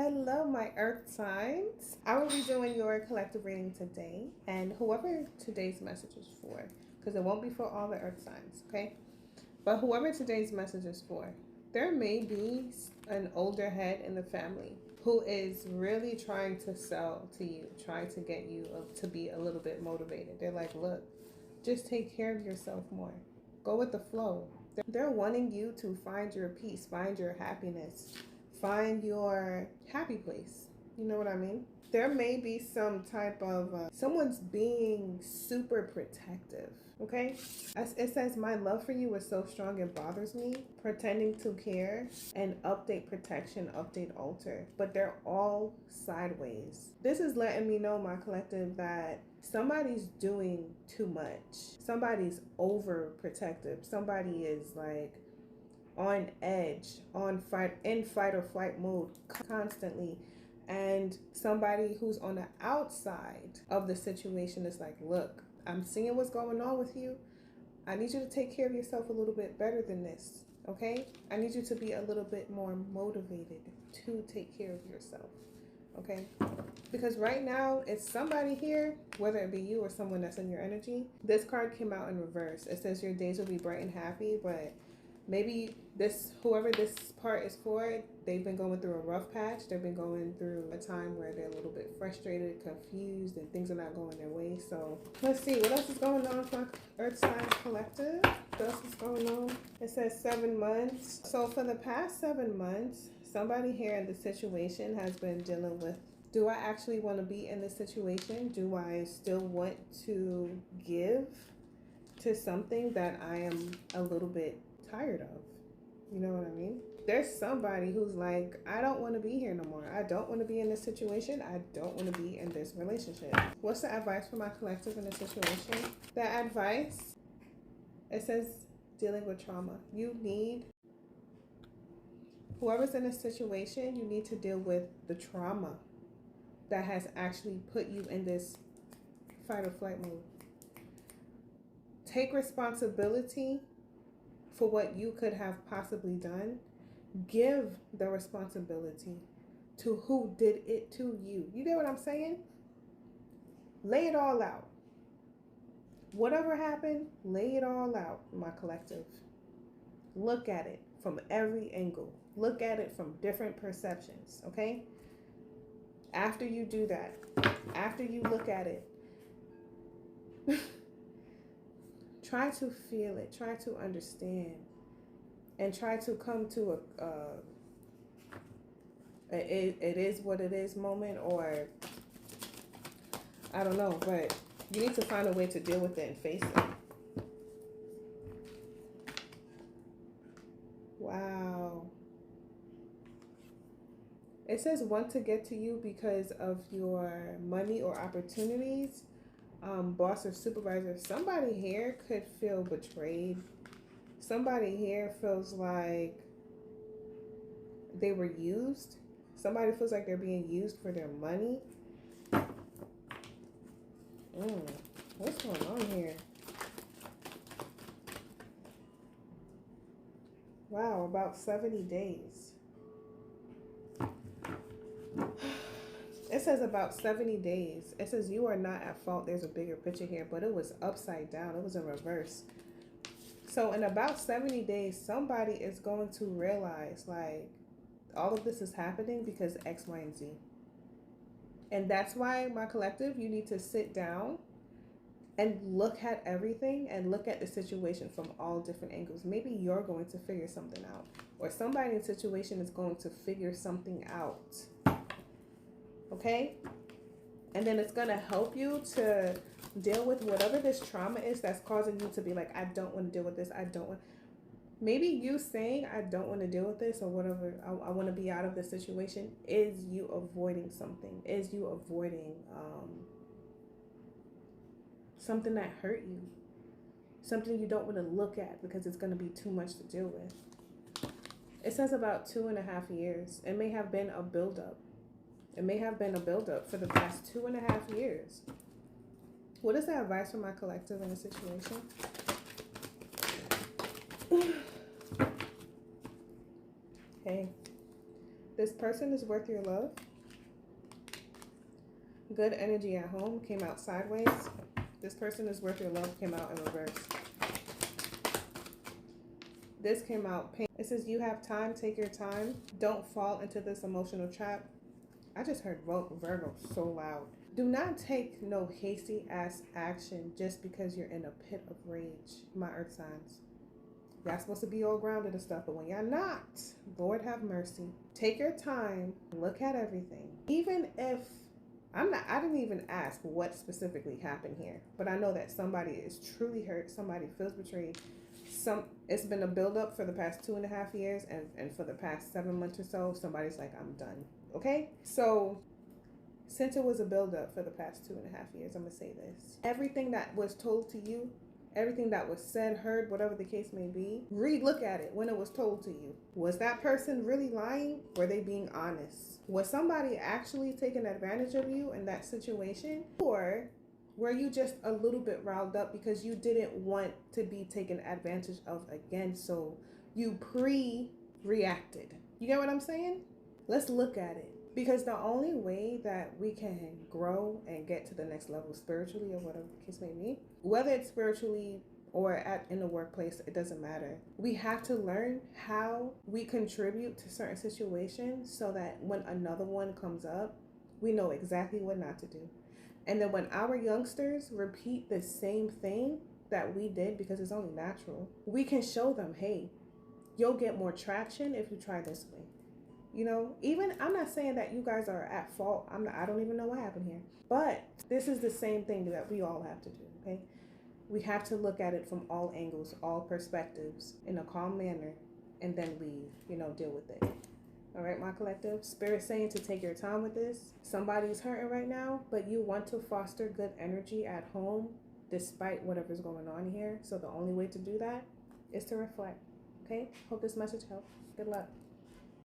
Hello, my earth signs. I will be doing your collective reading today, and whoever today's message is for, because it won't be for all the earth signs, okay? But whoever today's message is for, there may be an older head in the family who is really trying to sell to you, trying to get you to be a little bit motivated. They're like, look, just take care of yourself more. Go with the flow. They're wanting you to find your peace, find your happiness, find your happy place. You know what I mean? There may be some type of someone's being super protective. Okay, as it says, my love for you is so strong it bothers me. Pretending to care and update protection, update alter, but they're all sideways. This is letting me know, my collective, that somebody's doing too much. Somebody's overprotective. Somebody is like on edge, in fight or flight mode constantly. And somebody who's on the outside of the situation is like, look, I'm seeing what's going on with you. I need you to take care of yourself a little bit better than this, okay? I need you to be a little bit more motivated to take care of yourself, okay? Because right now, it's somebody here, whether it be you or someone that's in your energy. This card came out in reverse. It says your days will be bright and happy, but maybe whoever this part is for, they've been going through a rough patch. They've been going through a time where they're a little bit frustrated, confused, and things are not going their way. So let's see, what else is going on for Earth Sign Collective? What else is going on? It says 7 months. So for the past 7 months, somebody here in the situation has been dealing with, do I actually want to be in this situation? Do I still want to give to something that I am a little bit tired of? You know what I mean? There's somebody who's like, I don't want to be here no more. I don't want to be in this situation. I don't want to be in this relationship. What's the advice for my collective in this situation? The advice, it says dealing with trauma. Whoever's in this situation, you need to deal with the trauma that has actually put you in this fight or flight mode. Take responsibility for what you could have possibly done. Give the responsibility to who did it to you. You get what I'm saying? Lay it all out. Whatever happened, lay it all out, my collective. Look at it from every angle. Look at it from different perceptions, okay? After you do that, after you look at it, try to feel it, try to understand, and try to come to it is what it is moment, or I don't know, but you need to find a way to deal with it and face it. Wow. It says want to get to you because of your money or opportunities. Boss or supervisor, somebody here could feel betrayed. Somebody here feels like they were used. Somebody feels like they're being used for their money. What's going on here? Wow, about 70 days. It says about 70 days. It says you are not at fault. There's a bigger picture here, but it was upside down. It was in reverse. So in about 70 days, somebody is going to realize like all of this is happening because X, Y, and Z. And that's why, my collective, you need to sit down and look at everything and look at the situation from all different angles. Maybe you're going to figure something out, or somebody in the situation is going to figure something out. Okay? And then it's going to help you to deal with whatever this trauma is that's causing you to be like, I don't want to deal with this. I don't want. Maybe you saying, I don't want to deal with this, or whatever, I want to be out of this situation, is you avoiding something. Is you avoiding something that hurt you. Something you don't want to look at because it's going to be too much to deal with. It says about 2.5 years. It may have been a buildup. It may have been a buildup for the past 2.5 years. What is the advice for my collective in a situation? Okay. This person is worth your love. Good energy at home came out sideways. This person is worth your love came out in reverse. This came out pain. It says you have time, take your time. Don't fall into this emotional trap. I just heard Virgo so loud. Do not take no hasty ass action just because you're in a pit of rage, my earth signs. Y'all supposed to be all grounded and stuff, but when y'all not, Lord have mercy. Take your time, look at everything. Even if I didn't even ask what specifically happened here, but I know that somebody is truly hurt, somebody feels betrayed. It's been a buildup for the past 2.5 years, and for the past 7 months or so, somebody's like, I'm done. Okay? So since it was a buildup for the past 2.5 years, I'm gonna say this. Everything that was told to you, everything that was said, heard, whatever the case may be, look at it when it was told to you. Was that person really lying? Were they being honest? Was somebody actually taking advantage of you in that situation? Or were you just a little bit riled up because you didn't want to be taken advantage of again, so you pre-reacted? You get what I'm saying? Let's look at it. Because the only way that we can grow and get to the next level spiritually, or whatever the case may be, whether it's spiritually or in the workplace, it doesn't matter. We have to learn how we contribute to certain situations so that when another one comes up, we know exactly what not to do. And then when our youngsters repeat the same thing that we did, because it's only natural, we can show them, hey, you'll get more traction if you try this way. You know, even I'm not saying that you guys are at fault. I don't even know what happened here. But this is the same thing that we all have to do, okay? We have to look at it from all angles, all perspectives, in a calm manner, and then we, deal with it. All right, my collective. Spirit saying to take your time with this. Somebody's hurting right now, but you want to foster good energy at home despite whatever's going on here. So the only way to do that is to reflect, okay? Hope this message helped. Good luck.